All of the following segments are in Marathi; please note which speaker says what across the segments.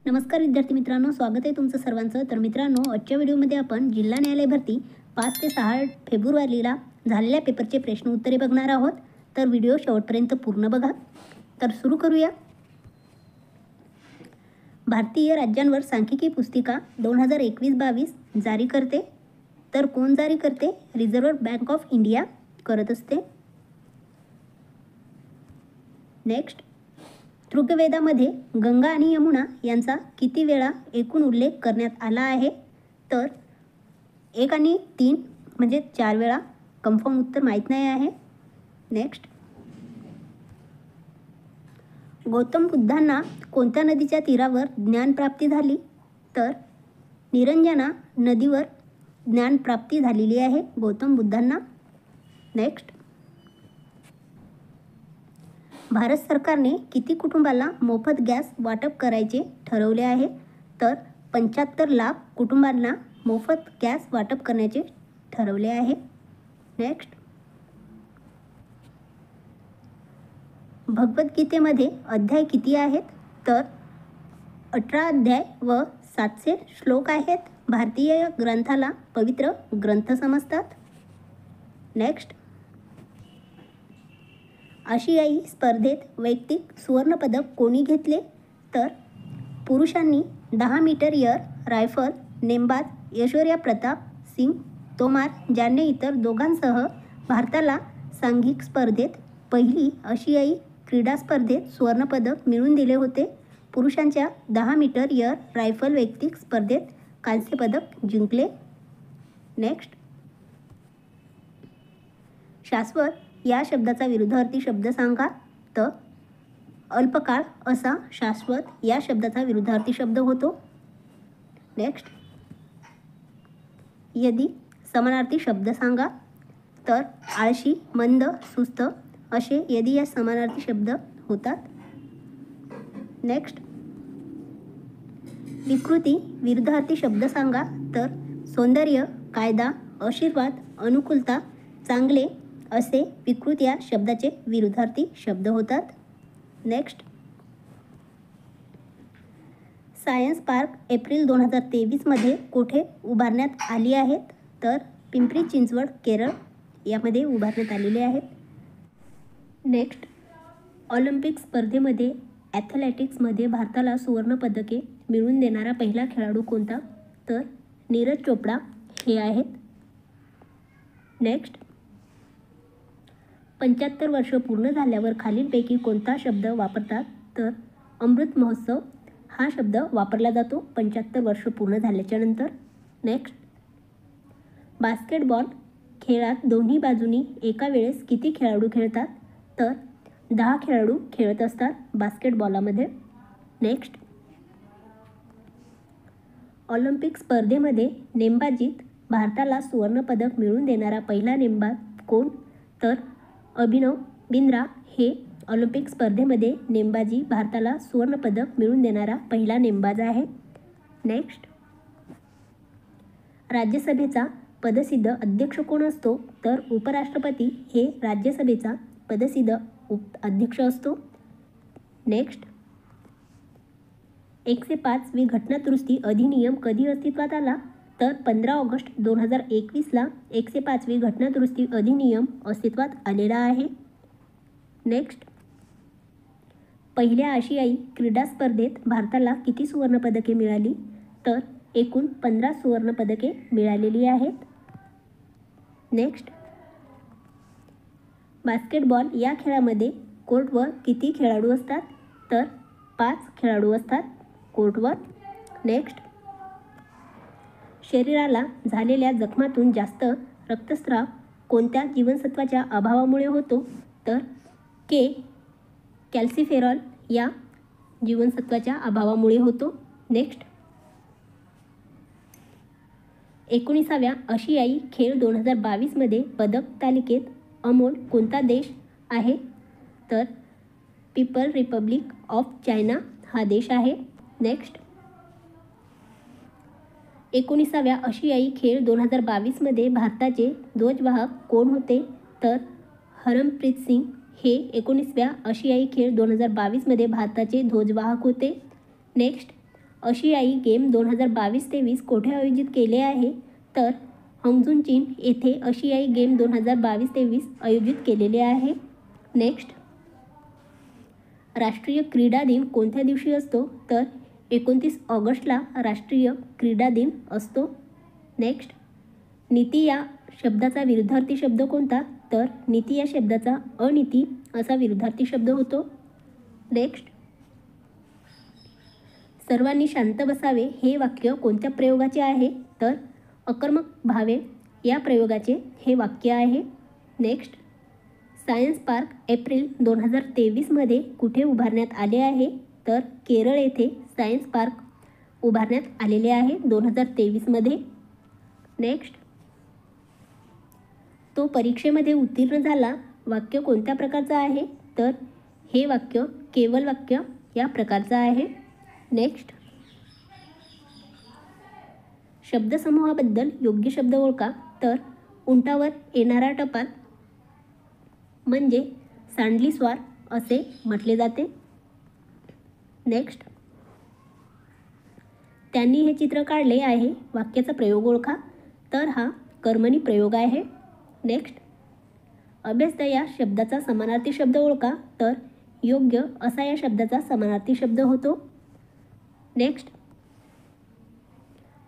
Speaker 1: नमस्कार विद्यार्थी मित्रांनो, स्वागत आहे तुमचं सर्वांचं. तर मित्रांनो, आजच्या व्हिडिओमध्ये आपण जिल्हा न्यायालय भरती 5 ते 6 फेब्रुवारीला झालेल्या पेपरचे प्रश्न उत्तरे बघणार आहोत. तर व्हिडिओ शेवटपर्यंत पूर्ण बघा. तर सुरू करूया. भारतीय राज्यांवर सांख्यिकी पुस्तिका 2021-22 जारी करते. तर कोण जारी करते? रिझर्व्ह बँक ऑफ इंडिया करत असते. नेक्स्ट, ऋग्वेदामध्ये गंगा आणि यमुना यांचा किती वेळा एकूण उल्लेख करण्यात आला आहे? तर 1 आणि 3 म्हणजे 4 वेळा. कन्फर्म उत्तर माहीत नाही आहे. नेक्स्ट, गौतम बुद्धांना कोणत्या नदीच्या तीरावर ज्ञानप्राप्ती झाली? तर निरंजना नदीवर ज्ञानप्राप्ती झालेली आहे गौतम बुद्धांना. नेक्स्ट, भारत सरकारने किती कुटुंबाला मोफत गॅस वाटप करायचे ठरवले आहे? तर 75 लाख कुटुंबांना मोफत गॅस वाटप करण्याचे ठरवले आहे. नेक्स्ट, भगवद्गीतेमध्ये अध्याय किती आहेत? तर 18 अध्याय व 700 श्लोक आहेत. भारतीय ग्रंथाला पवित्र ग्रंथ समजतात. नेक्स्ट, आशियाई स्पर्धेत वैयक्तिक सुवर्णपदक कोणी घेतले? तर पुरुषांनी 10 मीटर एअर रायफल नेमबाज ऐश्वर्या प्रताप सिंग तोमार, ज्यांनी इतर दोघांसह भारताला सांघिक स्पर्धेत पहिली आशियाई क्रीडा स्पर्धेत सुवर्णपदक मिळवून दिले होते. पुरुषांच्या 10 मीटर एअर रायफल वैयक्तिक स्पर्धेत कांस्य पदक जिंकले. नेक्स्ट, शाश्वत या शब्दाचा विरुद्धार्थी शब्द सांगा. तर अल्पकाळ असा शाश्वत या शब्दाचा विरुद्धार्थी शब्द होतो. नेक्स्ट, यदी समानार्थी शब्द सांगा. तर आळशी, मंद, सुस्त असे यदी या समानार्थी शब्द होतात. नेक्स्ट, विकृती विरुद्धार्थी शब्द सांगा. तर सौंदर्य, कायदा, आशीर्वाद, अनुकूलता, चांगले असे विकृत या शब्दाचे विरुद्धार्थी शब्द होतात. नेक्स्ट, सायन्स पार्क एप्रिल 2023 कोठे उभारण्यात आली आहेत? तर पिंपरी चिंचवड, केरळ यामध्ये उभारण्यात आलेले आहेत. नेक्स्ट, ऑलिम्पिक स्पर्धेमध्ये ॲथलेटिक्समध्ये भारताला सुवर्णपदके मिळवून देणारा पहिला खेळाडू कोणता? तर नीरज चोपडा हे आहेत. नेक्स्ट, 75 वर्ष पूर्ण झाल्यावर खालीलपैकी कोणता शब्द वापरतात? तर अमृत महोत्सव हा शब्द वापरला जातो 75 वर्ष पूर्ण झाल्याच्या नंतर. नेक्स्ट, बास्केटबॉल खेळात दोन्ही बाजूनी एका वेळेस किती खेळाडू खेळतात? तर 10 खेळाडू खेळत असतात बास्केटबॉलामध्ये. नेक्स्ट, ऑलिम्पिक स्पर्धेमध्ये नेमबाजीत भारताला सुवर्णपदक मिळवून देणारा पहिला नेमबाज कोण? तर अभिनव बिंद्रा हे ऑलिम्पिक स्पर्धेमध्ये नेमबाजी भारताला सुवर्णपदक मिळवून देणारा पहिला नेमबाज आहे. नेक्स्ट, राज्यसभेचा पदसिद्ध अध्यक्ष कोण असतो? तर उपराष्ट्रपती हे राज्यसभेचा पदसिद्ध अध्यक्ष असतो. नेक्स्ट, 105वी घटनादुरुस्ती अधिनियम कधी अस्तित्वात आला? तर 15 ऑगस्ट 2021ला 105वी घटनादुरुस्ती अधिनियम अस्तित्वात आलेला आहे. नेक्स्ट, पहिल्या आशियाई क्रीडा स्पर्धेत भारताला किती सुवर्णपदके मिळाली? तर एकूण 15 सुवर्णपदके मिळालेली आहेत. नेक्स्ट, बास्केटबॉल या खेळामध्ये कोर्टवर किती खेळाडू असतात? तर 5 खेळाडू असतात कोर्टवर. नेक्स्ट, शरीराला झालेल्या जखमातून जास्त रक्तस्राव कोणत्या जीवनसत्वाच्या अभावामुळे होतो? तर कॅल्सिफेरॉल या जीवनसत्वाच्या अभावामुळे होतो. नेक्स्ट, 19व्या आशियाई खेळ 2022 पदक तालिकेत अमोल कोणता देश आहे? तर पीपल रिपब्लिक ऑफ चायना हा देश आहे. नेक्स्ट, 19व्या आशियाई खेळ 2022 भारताचे ध्वजवाहक कोण होते? तर हरमप्रीत सिंग हे 19व्या आशियाई खेळ 2022 भारताचे ध्वजवाहक होते. नेक्स्ट, आशियाई गेम 2022-23 कोठे आयोजित केले आहे? तर हंगझू चीन येथे आशियाई गेम 2022-23 आयोजित केलेले आहे. नेक्स्ट, राष्ट्रीय क्रीडा दिन कोणत्या दिवशी असतो? तर 29 ऑगस्टला राष्ट्रीय क्रीडा दिन असतो. नेक्स्ट, नीती या शब्दाचा विरुद्धार्थी शब्द कोणता? तर नीती या शब्दाचा अनीती असा विरुद्धार्थी शब्द होतो. नेक्स्ट, सर्वांनी शांत बसावे हे वाक्य कोणत्या प्रयोगाचे आहे? तर अकर्मक भावे या प्रयोगाचे हे वाक्य आहे. नेक्स्ट, सायन्स पार्क एप्रिल 2023मध्ये कुठे उभारण्यात आले आहे? तर केरळ येथे सायन्स पार्क उभारण्यात आलेले आहे 2023मध्ये. नेक्स्ट, तो परीक्षेमध्ये उत्तीर्ण झाला वाक्य कोणत्या प्रकारचं आहे? तर हे वाक्य केवल वाक्य या प्रकारचं आहे. नेक्स्ट, शब्दसमूहाबद्दल योग्य शब्द ओळखा. तर उंटावर येणारा टपाल म्हणजे सांडली स्वार असे म्हटले जाते. नेक्स्ट, त्यांनी हे चित्र काढले आहे वाक्याचा प्रयोग ओळखा. तर हा कर्मणी प्रयोग आहे. नेक्स्ट, अभ्यस्त या शब्दाचा समानार्थी शब्द ओळखा. तर योग्य असा या शब्दाचा समानार्थी शब्द होतो. नेक्स्ट,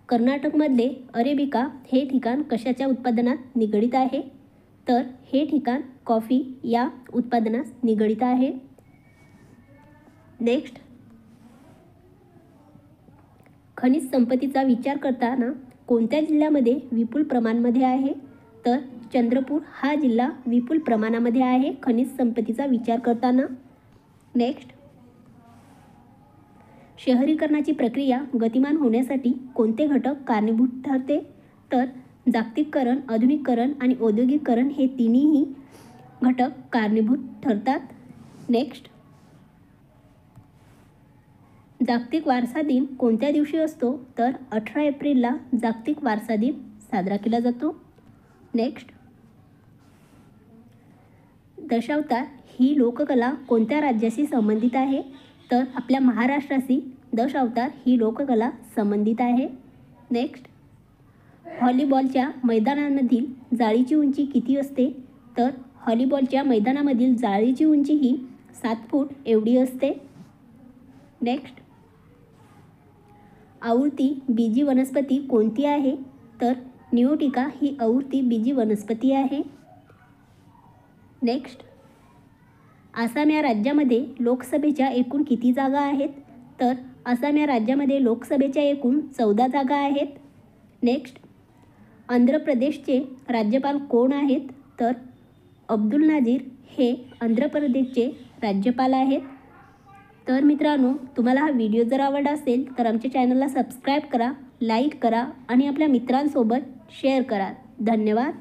Speaker 1: कर्नाटकमधले अरेबिका हे ठिकाण कशाच्या उत्पादनात निगडित आहे? तर हे ठिकाण कॉफी या उत्पादनास निगडित आहे. नेक्स्ट, खनिज संपत्तीचा विचार करताना कोणत्या जिल्ह्यामध्ये विपुल प्रमाणामध्ये आहे? तर चंद्रपूर हा जिल्हा विपुल प्रमाणामध्ये आहे खनिज संपत्तीचा विचार करताना. नेक्स्ट, शहरीकरणाची प्रक्रिया गतिमान होण्यासाठी कोणते घटक कारणीभूत ठरते? तर जागतिकीकरण, आधुनिकीकरण आणि औद्योगिकीकरण हे तिन्ही घटक कारणीभूत ठरतात. नेक्स्ट, जागतिक वारसा दिन कोणत्या दिवशी असतो? तर 18 एप्रिलला जागतिक वारसा दिन साजरा केला जातो. नेक्स्ट, दशावतार ही लोककला कोणत्या राज्याशी संबंधित आहे? तर आपल्या महाराष्ट्राशी दशावतार ही लोककला संबंधित आहे. नेक्स्ट, व्हॉलीबॉलच्या मैदानामधील जाळीची उंची किती असते? तर व्हॉलीबॉलच्या मैदानामधील जाळीची उंची ही 7 फूट एवढी असते. नेक्स्ट, आवर्ती बीजी वनस्पती कोणती आहे? तर निओटिका ही आवर्ती बीजी वनस्पती आहे. नेक्स्ट, आसाम या राज्यामध्ये लोकसभेच्या एकूण किती जागा आहेत? तर आसाम या राज्यामध्ये लोकसभेच्या एकूण 14 जागा आहेत. नेक्स्ट, आंध्र प्रदेशचे राज्यपाल कोण आहेत? तर अब्दुल नाझीर हे आंध्र प्रदेशचे राज्यपाल आहेत. तर मित्रांनो, तुम्हाला हा व्हिडिओ जर आवडला असेल तर आमच्या चॅनलला सबस्क्राईब करा, लाईक करा आणि आपल्या मित्रांसोबत शेअर करा. धन्यवाद.